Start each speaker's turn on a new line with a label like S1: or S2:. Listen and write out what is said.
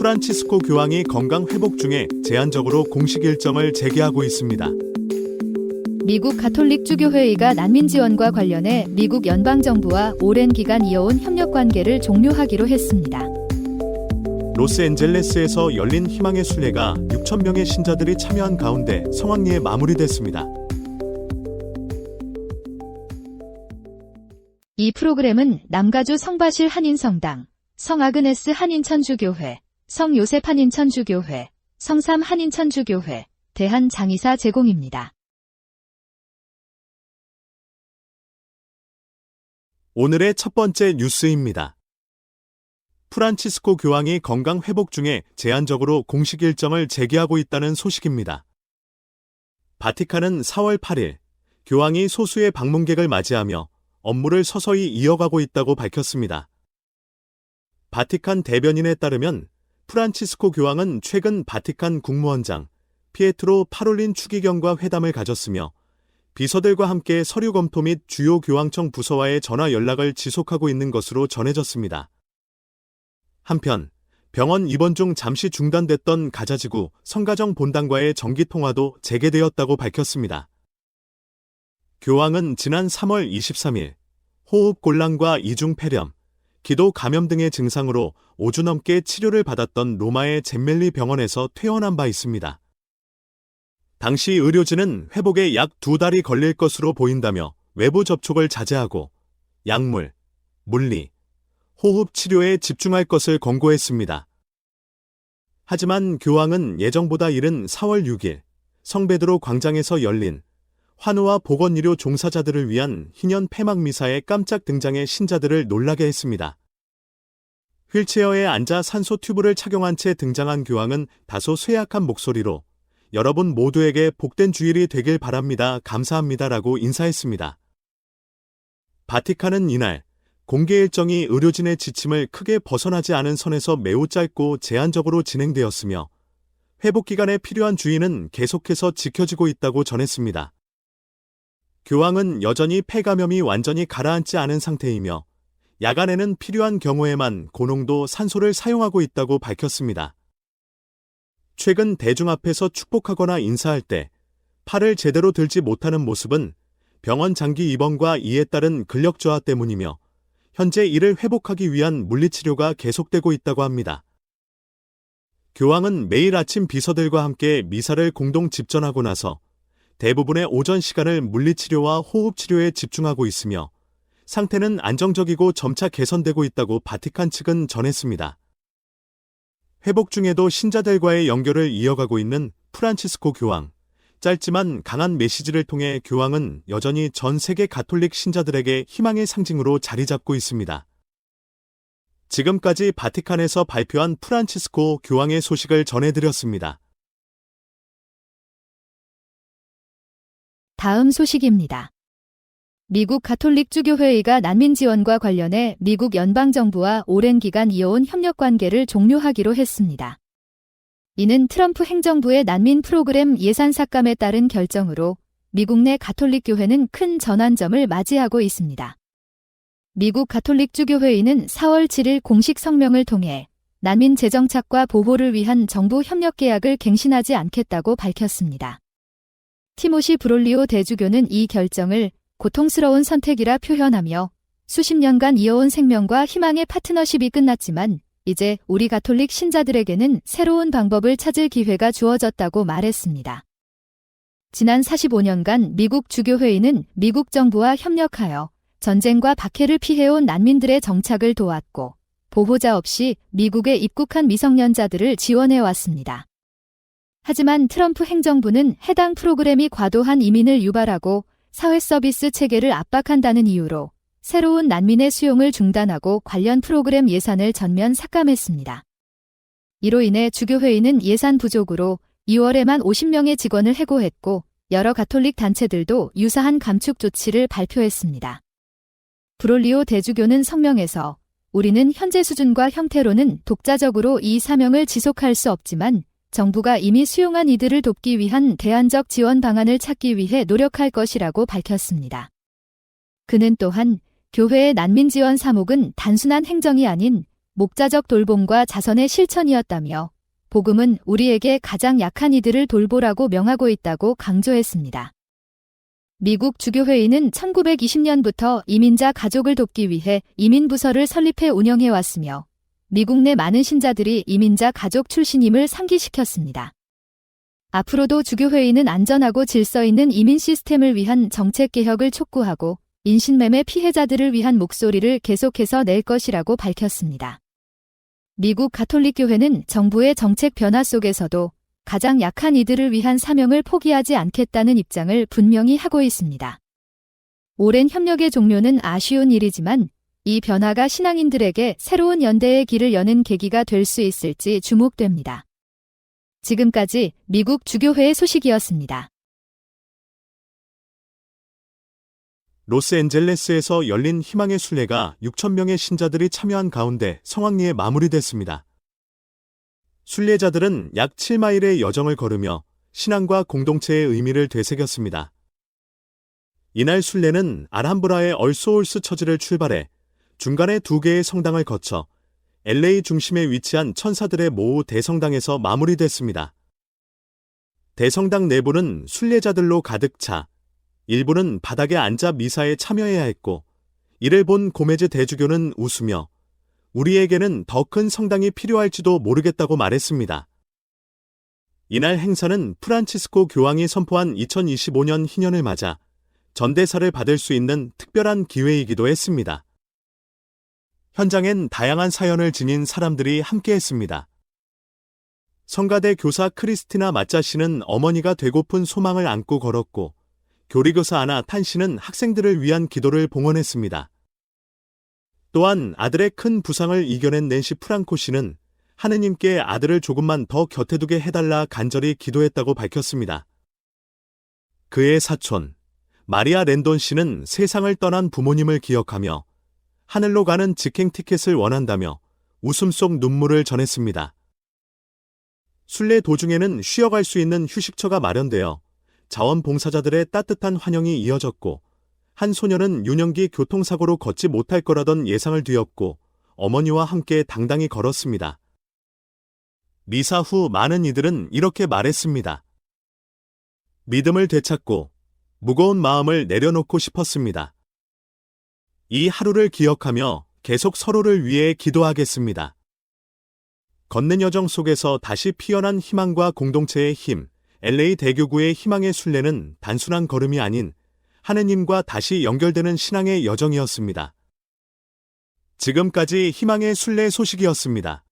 S1: 프란치스코 교황이 건강 회복 중에 제한적으로 공식 일정을 재개하고 있습니다.
S2: 미국 가톨릭 주교회의가 난민 지원과 관련해 미국 연방정부와 오랜 기간 이어온 협력 관계를 종료하기로 했습니다.
S1: 로스앤젤레스에서 열린 희망의 순례가 6,000명의 신자들이 참여한 가운데 성황리에 마무리됐습니다.
S2: 이 프로그램은 남가주 성바실 한인성당, 성아그네스 한인천주교회, 성요셉 한인천주교회, 성삼 한인천주교회, 대한장의사 제공입니다.
S1: 오늘의 첫 번째 뉴스입니다. 프란치스코 교황이 건강 회복 중에 제한적으로 공식 일정을 재개하고 있다는 소식입니다. 바티칸은 4월 8일 교황이 소수의 방문객을 맞이하며 업무를 서서히 이어가고 있다고 밝혔습니다. 바티칸 대변인에 따르면 프란치스코 교황은 최근 바티칸 국무원장 피에트로 파롤린 추기경과 회담을 가졌으며 비서들과 함께 서류 검토 및 주요 교황청 부서와의 전화 연락을 지속하고 있는 것으로 전해졌습니다. 한편 병원 입원 중 잠시 중단됐던 가자지구 성가정 본당과의 정기 통화도 재개되었다고 밝혔습니다. 교황은 지난 3월 23일 호흡 곤란과 이중 폐렴, 기도 감염 등의 증상으로 5주 넘게 치료를 받았던 로마의 젬멜리 병원에서 퇴원한 바 있습니다. 당시 의료진은 회복에 약 2달이 걸릴 것으로 보인다며 외부 접촉을 자제하고 약물, 물리, 호흡 치료에 집중할 것을 권고했습니다. 하지만 교황은 예정보다 이른 4월 6일 성베드로 광장에서 열린 환우와 보건의료 종사자들을 위한 희년 폐막 미사에 깜짝 등장해 신자들을 놀라게 했습니다. 휠체어에 앉아 산소 튜브를 착용한 채 등장한 교황은 다소 쇠약한 목소리로 여러분 모두에게 복된 주일이 되길 바랍니다. 감사합니다라고 인사했습니다. 바티칸은 이날 공개 일정이 의료진의 지침을 크게 벗어나지 않은 선에서 매우 짧고 제한적으로 진행되었으며 회복 기간에 필요한 주의는 계속해서 지켜지고 있다고 전했습니다. 교황은 여전히 폐감염이 완전히 가라앉지 않은 상태이며 야간에는 필요한 경우에만 고농도 산소를 사용하고 있다고 밝혔습니다. 최근 대중 앞에서 축복하거나 인사할 때 팔을 제대로 들지 못하는 모습은 병원 장기 입원과 이에 따른 근력 저하 때문이며 현재 이를 회복하기 위한 물리치료가 계속되고 있다고 합니다. 교황은 매일 아침 비서들과 함께 미사를 공동 집전하고 나서 대부분의 오전 시간을 물리치료와 호흡치료에 집중하고 있으며 상태는 안정적이고 점차 개선되고 있다고 바티칸 측은 전했습니다. 회복 중에도 신자들과의 연결을 이어가고 있는 프란치스코 교황. 짧지만 강한 메시지를 통해 교황은 여전히 전 세계 가톨릭 신자들에게 희망의 상징으로 자리 잡고 있습니다. 지금까지 바티칸에서 발표한 프란치스코 교황의 소식을 전해드렸습니다.
S2: 다음 소식입니다. 미국 가톨릭 주교회의가 난민 지원과 관련해 미국 연방정부와 오랜 기간 이어온 협력 관계를 종료하기로 했습니다. 이는 트럼프 행정부의 난민 프로그램 예산 삭감에 따른 결정으로 미국 내 가톨릭 교회는 큰 전환점을 맞이하고 있습니다. 미국 가톨릭 주교회의는 4월 7일 공식 성명을 통해 난민 재정착과 보호를 위한 정부 협력 계약을 갱신하지 않겠다고 밝혔습니다. 티모시 브롤리오 대주교는 이 결정을 고통스러운 선택이라 표현하며 수십 년간 이어온 생명과 희망의 파트너십이 끝났지만 이제 우리 가톨릭 신자들에게는 새로운 방법을 찾을 기회가 주어졌다고 말했습니다. 지난 45년간 미국 주교회의는 미국 정부와 협력하여 전쟁과 박해를 피해온 난민들의 정착을 도왔고 보호자 없이 미국에 입국한 미성년자들을 지원해왔습니다. 하지만 트럼프 행정부는 해당 프로그램이 과도한 이민을 유발하고 사회 서비스 체계를 압박한다는 이유로 새로운 난민의 수용을 중단하고 관련 프로그램 예산을 전면 삭감했습니다. 이로 인해 주교회의는 예산 부족으로 2월에만 50명의 직원을 해고했고 여러 가톨릭 단체들도 유사한 감축 조치를 발표했습니다. 브롤리오 대주교는 성명에서 우리는 현재 수준과 형태로는 독자적으로 이 사명을 지속할 수 없지만 정부가 이미 수용한 이들을 돕기 위한 대안적 지원 방안을 찾기 위해 노력할 것이라고 밝혔습니다. 그는 또한 교회의 난민 지원 사목은 단순한 행정이 아닌 목자적 돌봄과 자선의 실천이었다며 복음은 우리에게 가장 약한 이들을 돌보라고 명하고 있다고 강조했습니다. 미국 주교회의는 1920년부터 이민자 가족을 돕기 위해 이민부서를 설립해 운영해 왔으며 미국 내 많은 신자들이 이민자 가족 출신임을 상기시켰습니다. 앞으로도 주교회의는 안전하고 질서 있는 이민 시스템을 위한 정책 개혁을 촉구하고 인신매매 피해자들을 위한 목소리를 계속해서 낼 것이라고 밝혔습니다. 미국 가톨릭교회는 정부의 정책 변화 속에서도 가장 약한 이들을 위한 사명을 포기하지 않겠다는 입장을 분명히 하고 있습니다. 오랜 협력의 종료는 아쉬운 일이지만 이 변화가 신앙인들에게 새로운 연대의 길을 여는 계기가 될 수 있을지 주목됩니다. 지금까지 미국 주교회의 소식이었습니다.
S1: 로스앤젤레스에서 열린 희망의 순례가 6,000명의 신자들이 참여한 가운데 성황리에 마무리됐습니다. 순례자들은 약 7마일의 여정을 걸으며 신앙과 공동체의 의미를 되새겼습니다. 이날 순례는 알함브라의 얼소울스 처지를 출발해 중간에 2개의 성당을 거쳐 LA 중심에 위치한 천사들의 모우 대성당에서 마무리됐습니다. 대성당 내부는 순례자들로 가득 차 일부는 바닥에 앉아 미사에 참여해야 했고 이를 본 고메즈 대주교는 웃으며 우리에게는 더 큰 성당이 필요할지도 모르겠다고 말했습니다. 이날 행사는 프란치스코 교황이 선포한 2025년 희년을 맞아 전대사를 받을 수 있는 특별한 기회이기도 했습니다. 현장엔 다양한 사연을 지닌 사람들이 함께했습니다. 성가대 교사 크리스티나 마짜 씨는 어머니가 되고픈 소망을 안고 걸었고 교리교사 아나 탄 씨는 학생들을 위한 기도를 봉헌했습니다. 또한 아들의 큰 부상을 이겨낸 낸시 프랑코 씨는 하느님께 아들을 조금만 더 곁에 두게 해달라 간절히 기도했다고 밝혔습니다. 그의 사촌 마리아 랜돈 씨는 세상을 떠난 부모님을 기억하며 하늘로 가는 직행 티켓을 원한다며 웃음 속 눈물을 전했습니다. 순례 도중에는 쉬어갈 수 있는 휴식처가 마련되어 자원봉사자들의 따뜻한 환영이 이어졌고 한 소녀는 유년기 교통사고로 걷지 못할 거라던 예상을 뒤엎고 어머니와 함께 당당히 걸었습니다. 미사 후 많은 이들은 이렇게 말했습니다. 믿음을 되찾고 무거운 마음을 내려놓고 싶었습니다. 이 하루를 기억하며 계속 서로를 위해 기도하겠습니다. 걷는 여정 속에서 다시 피어난 희망과 공동체의 힘, LA 대교구의 희망의 순례는 단순한 걸음이 아닌 하느님과 다시 연결되는 신앙의 여정이었습니다. 지금까지 희망의 순례 소식이었습니다.